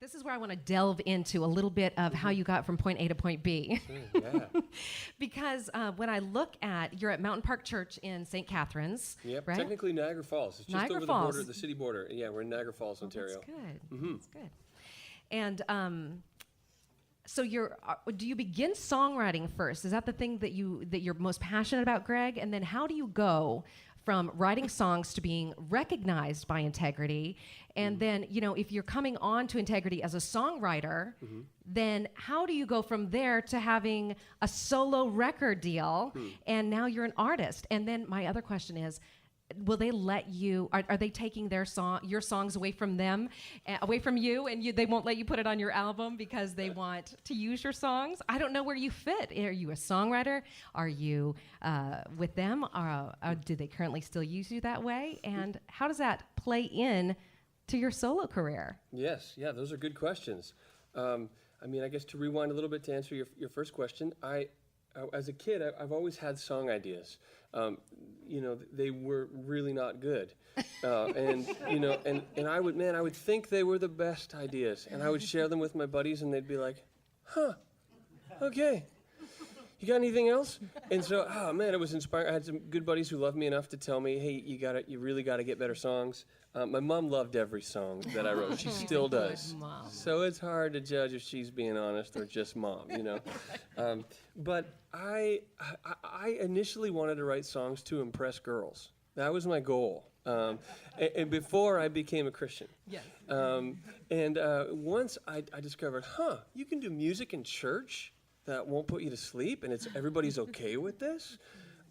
This is where I want to delve into a little bit of how you got from point A to point B. Yeah. Because when I look at, you're at Mountain Park Church in St. Catharines, Yep. right? Technically Niagara Falls. It's just Niagara over Falls. the border, the city border. Yeah, we're in Niagara Falls, Ontario. That's good. Mm-hmm. That's good. And so do you begin songwriting first? Is that the thing that you're most passionate about, Greg? And then how do you go from writing songs to being recognized by Integrity? And then, if you're coming on to Integrity as a songwriter, then how do you go from there to having a solo record deal and now you're an artist? And then my other question is, will they let you, are they taking your songs away from them, away from you, and they won't let you put it on your album because they want to use your songs? I don't know where you fit. Are you a songwriter? Are you with them? Do they currently still use you that way? And how does that play in to your solo career? Yes, yeah, those are good questions. I guess to rewind a little bit to answer your first question, as a kid, I've always had song ideas. They were really not good. And I would think they were the best ideas. And I would share them with my buddies and they'd be like, huh, okay. You got anything else? And so, it was inspiring. I had some good buddies who loved me enough to tell me, hey, you really got to get better songs. My mom loved every song that I wrote. She still does. Mom. So it's hard to judge if she's being honest or just mom, But I initially wanted to write songs to impress girls. That was my goal. And before I became a Christian. Yes. Once I discovered, you can do music in church that won't put you to sleep, and everybody's okay with this.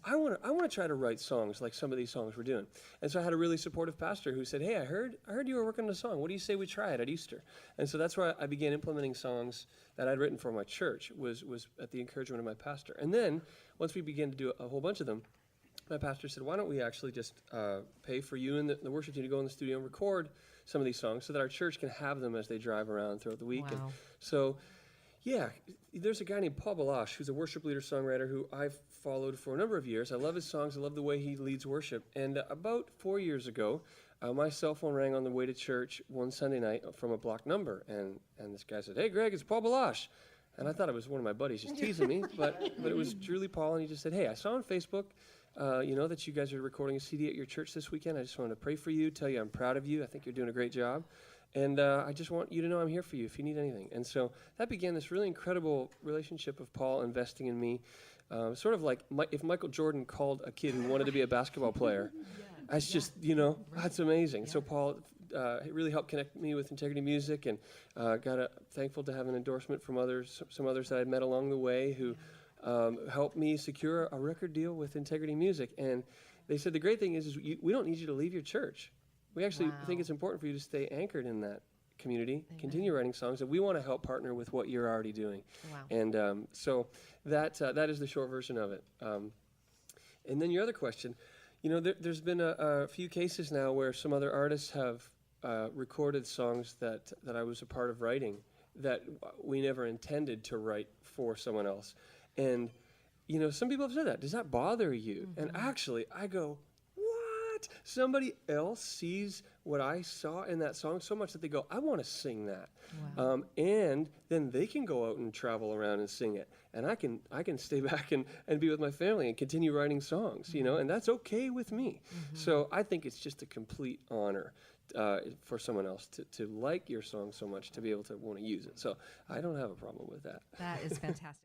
I want to try to write songs like some of these songs we're doing. And so I had a really supportive pastor who said, hey, I heard you were working on a song. What do you say we try it at Easter? And so that's where I began implementing songs that I'd written for my church, was at the encouragement of my pastor. And then once we began to do a whole bunch of them, my pastor said, why don't we actually just pay for you and the worship team to go in the studio and record some of these songs so that our church can have them as they drive around throughout the week. Wow. And so, yeah, there's a guy named Paul Baloche who's a worship leader songwriter who I've followed for a number of years. I love his songs. I love the way he leads worship. And about 4 years ago, my cell phone rang on the way to church one Sunday night from a blocked number. And this guy said, hey, Greg, it's Paul Baloche. And I thought it was one of my buddies just teasing me, but it was truly Paul. And he just said, hey, I saw on Facebook, that you guys are recording a CD at your church this weekend. I just wanted to pray for you, tell you I'm proud of you. I think you're doing a great job. And I just want you to know I'm here for you if you need anything. And so that began this really incredible relationship of Paul investing in me. Sort of like if Michael Jordan called a kid who wanted to be a basketball player. That's just, that's amazing. Yeah. So Paul really helped connect me with Integrity Music, and thankful to have an endorsement from some others that I'd met along the way who helped me secure a record deal with Integrity Music. And they said the great thing is we don't need you to leave your church. We actually think it's important for you to stay anchored in that community, continue writing songs, and we want to help partner with what you're already doing. Wow. And so that is the short version of it. And then your other question, there's been a few cases now where some other artists have recorded songs that I was a part of writing that we never intended to write for someone else. And, some people have said that. Does that bother you? Mm-hmm. And actually, I go, somebody else sees what I saw in that song so much that they go, I want to sing that. Wow. And then they can go out and travel around and sing it. And I can stay back and be with my family and continue writing songs, and that's okay with me. Mm-hmm. So I think it's just a complete honor for someone else to like your song so much to be able to want to use it. So I don't have a problem with that. That is fantastic.